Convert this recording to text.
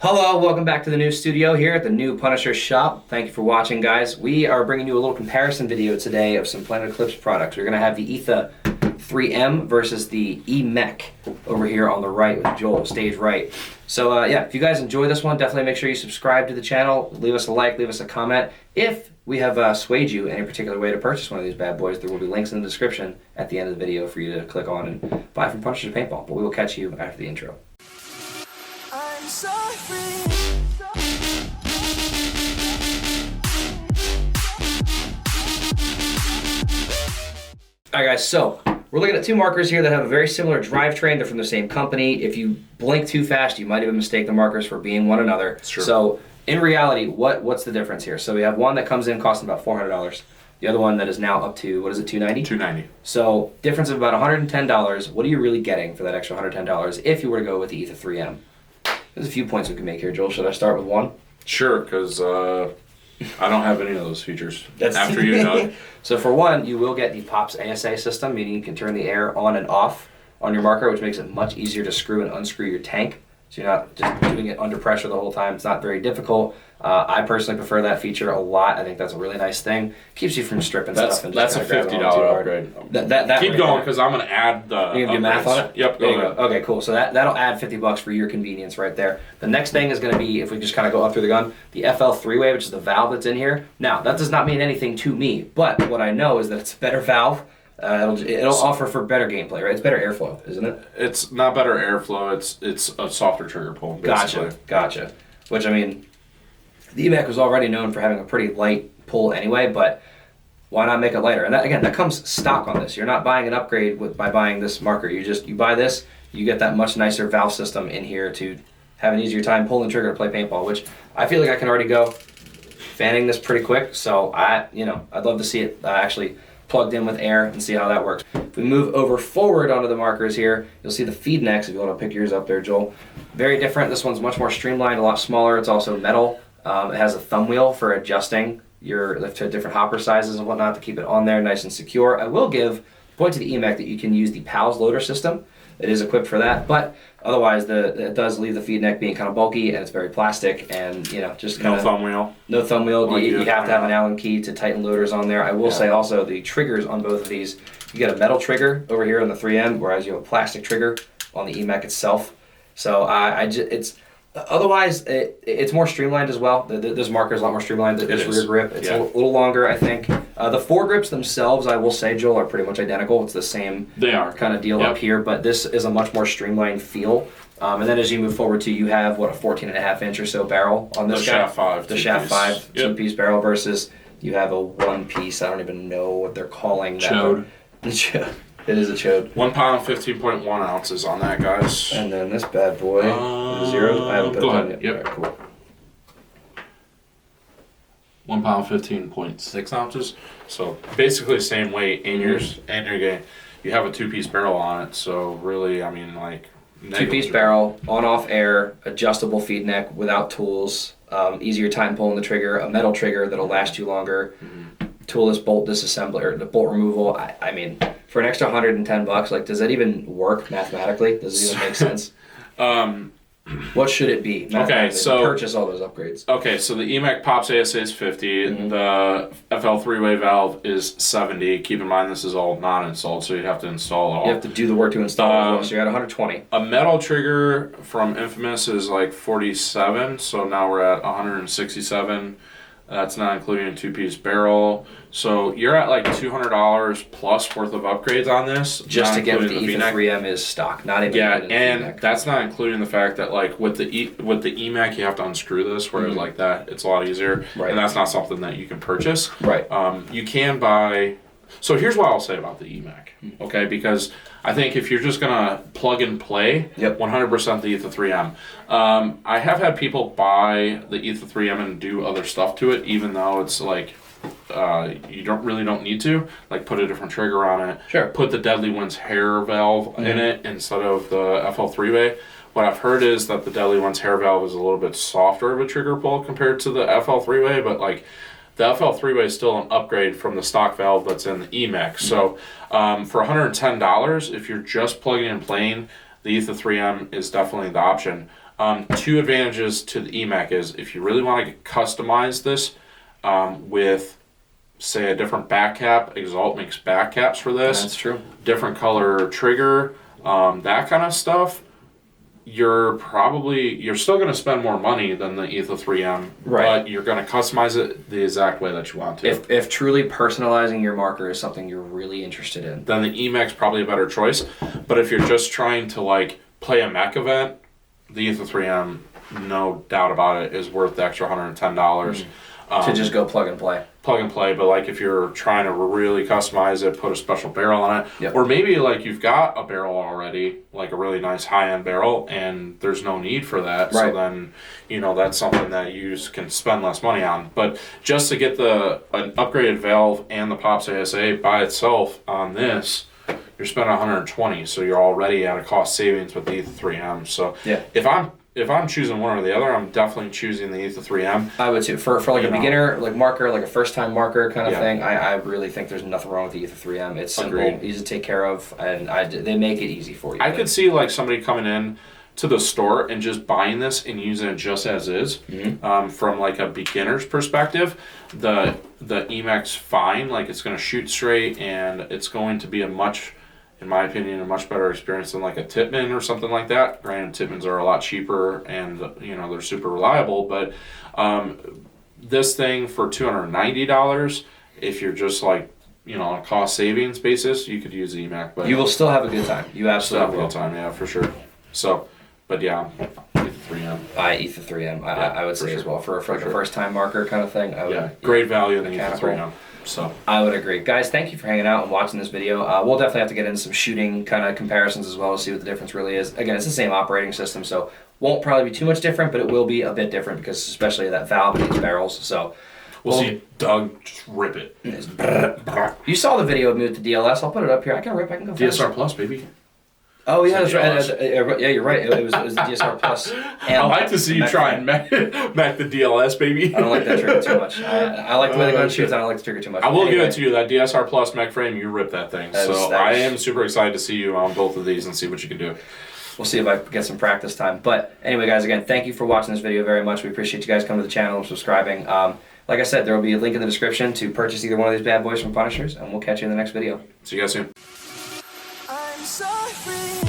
Hello, welcome back to the new studio here at the new Punisher shop. Thank you for watching, guys. We are bringing you a little comparison video today of some Planet Eclipse products. We're going to have the Etha 3M versus the Emek over here on the right with Joel, stage right. So yeah, if you guys enjoy this one, definitely make sure you subscribe to the channel, leave us a like, leave us a comment. If we have swayed you any particular way to purchase one of these bad boys, there will be links in the description at the end of the video for you to click on and buy from Punisher Paintball. But we will catch you after the intro. I'm so free. Alright guys, so we're looking at two markers here that have a very similar drivetrain. They're from the same company. If you blink too fast, you might even mistake the markers for being one another. Sure. So in reality, what's the difference here? So we have one that comes in costing about $400. The other one that is now up to, what is it, $290? $290. So difference of about $110. What are you really getting for that extra $110 if you were to go with the Etha 3M? There's a few points we can make here, Joel. Should I start with one? Sure, because I don't have any of those features. After you know. So for one, you will get the POPs ASA system, meaning you can turn the air on and off on your marker, which makes it much easier to screw and unscrew your tank. So you're not just doing it under pressure the whole time. It's not very difficult. I personally prefer that feature a lot. I think that's a really nice thing. Keeps you from stripping stuff. And that's a $50 upgrade. Keep going, because I'm going to add the You gonna do math on it? Yep. There you go. Okay, cool. So that'll add $50 for your convenience right there. The next thing is going to be, if we just kind of go up through the gun, the FL three-way, which is the valve that's in here. Now, that does not mean anything to me, but what I know is that it's a better valve. It'll offer for better gameplay, right? It's better airflow, isn't it? It's not better airflow. It's a softer trigger pull, basically. Gotcha. Which, I mean, the Emek was already known for having a pretty light pull anyway, but why not make it lighter? And that, again, that comes stock on this. You're not buying an upgrade by buying this marker. You buy this, you get that much nicer valve system in here to have an easier time pulling the trigger to play paintball, which I feel like I can already go fanning this pretty quick. So I'd love to see it actually plugged in with air and see how that works. If we move over forward onto the markers here, you'll see the feed necks, if you want to pick yours up there, Joel. Very different. This one's much more streamlined, a lot smaller. It's also metal. It has a thumb wheel for adjusting your lift to different hopper sizes and whatnot to keep it on there nice and secure. I will give point to the Emek that you can use the PALS loader system. It is equipped for that, but otherwise it does leave the feed neck being kind of bulky, and it's very plastic, and just kind of no thumb wheel. No thumb wheel. You have to have an Allen key to tighten loaders on there. I will say also the triggers on both of these. You get a metal trigger over here on the 3M, whereas you have a plastic trigger on the Emek itself. So otherwise, it's more streamlined as well. This marker is a lot more streamlined. This rear grip, it's a little longer, I think. The foregrips themselves, I will say, Joel, are pretty much identical. It's the same kind of deal up here, but this is a much more streamlined feel. And then as you move forward too, you have, a 14.5 inch or so barrel on this guy? The Shaft 5 two-piece barrel versus you have a one-piece, I don't even know what they're calling that. Chode. It is a chode. 1 pound, 15.1 ounces on that, guys. And then this bad boy, zero. I haven't put it on yet. Yep. Right, cool. 1 pound, 15.6 ounces. So basically the same weight in your game. You have a two-piece barrel on it, so really, I mean, like, two-piece barrel, on-off air, adjustable feed neck without tools, easier time pulling the trigger, a metal trigger that'll last you longer, toolless bolt disassembler, the bolt removal. I mean, for an extra $110, like, does that even work mathematically? Does it even make sense? What should it be? Okay, so purchase all those upgrades. Okay, so the Emek POPs ASA is 50. The FL three-way valve is 70. Keep in mind this is all non-installed, so you have to install it all. You have to do the work to install it, so you're at 120. A metal trigger from Infamous is like 47, so now we're at 167. That's not including a two-piece barrel. So you're at like $200 plus worth of upgrades on this. Just to get what the Etha 3M is stock, not even. Yeah, and that's not including the fact that like with the Emek you have to unscrew this, whereas like that it's a lot easier. Right. And that's not something that you can purchase. Right. You can buy. So here's what I'll say about the Emek. Okay, because I think if you're just gonna plug and play, 100% the Etha 3M. I have had people buy the Etha 3M and do other stuff to it, even though it's like you don't need to, like put a different trigger on it. Sure. Put the Deadly Winds hair valve in it instead of the FL three-way. What I've heard is that the Deadly Winds hair valve is a little bit softer of a trigger pull compared to the FL three-way, but like the FL three-way is still an upgrade from the stock valve that's in the Emek. So for $110, if you're just plugging and playing, the Etha 3M is definitely the option. Two advantages to the Emek is if you really want to customize this with, say, a different back cap. Exalt makes back caps for this. That's true. Different color trigger, that kind of stuff. You're still going to spend more money than the Etha 3M, right? But you're going to customize it the exact way that you want to. If truly personalizing your marker is something you're really interested in, then the Emek's probably a better choice. But if you're just trying to like play a mech event, the Etha 3M, no doubt about it, is worth the extra $110. To just go plug and play. Plug and play, but like if you're trying to really customize it, put a special barrel on it, Yep. or maybe like you've got a barrel already, like a really nice high-end barrel, and there's no need for that, right. So then, that's something that you can spend less money on. But just to get an upgraded valve and the Pops ASA by itself on this, you're spending $120, so you're already at a cost savings with the Etha 3M. So yeah. If I'm choosing one or the other, I'm definitely choosing the Etha 3M. I would too. For like a beginner like marker, like a first time marker kind of Yeah. thing, I really think there's nothing wrong with the Etha 3M. It's simple, Agreed. easy to take care of, and they make it easy for you. I could see like somebody coming in to the store and just buying this and using it just as is. From like a beginner's perspective, the Emek's fine. Like it's going to shoot straight, and it's going to be in my opinion, a much better experience than like a Tippmann or something like that. Granted, Tippmanns are a lot cheaper and they're super reliable, but this thing for $290, if you're just like on a cost savings basis, you could use the Emek. But you will still have a good time. You absolutely have a good time, yeah, for sure. So, but yeah, Etha 3M. Etha 3M. I would say as well for like a first time marker kind of thing. Great value in the Etha 3M. So I would agree. Guys, thank you for hanging out and watching this video. We'll definitely have to get into some shooting kind of comparisons as well to see what the difference really is. Again, it's the same operating system, so won't probably be too much different, but it will be a bit different because especially that valve and these barrels. So we'll see Doug just rip it. You saw the video of me with the DLS. I'll put it up here. I can go fast. DSR Plus, baby. Oh yeah, that's right. Yeah, you're right. It was the DSR Plus. I like to see you try and mech the DLS, baby. I don't like that trigger too much. I like the way the gun shoots. I don't like the trigger too much. I will give it to you. That DSR Plus mech frame, you rip that thing. That I am super excited to see you on both of these and see what you can do. We'll see if I get some practice time. But anyway, guys, again, thank you for watching this video very much. We appreciate you guys coming to the channel and subscribing. Like I said, there will be a link in the description to purchase either one of these bad boys from Punishers, and we'll catch you in the next video. See you guys soon. I'm so free.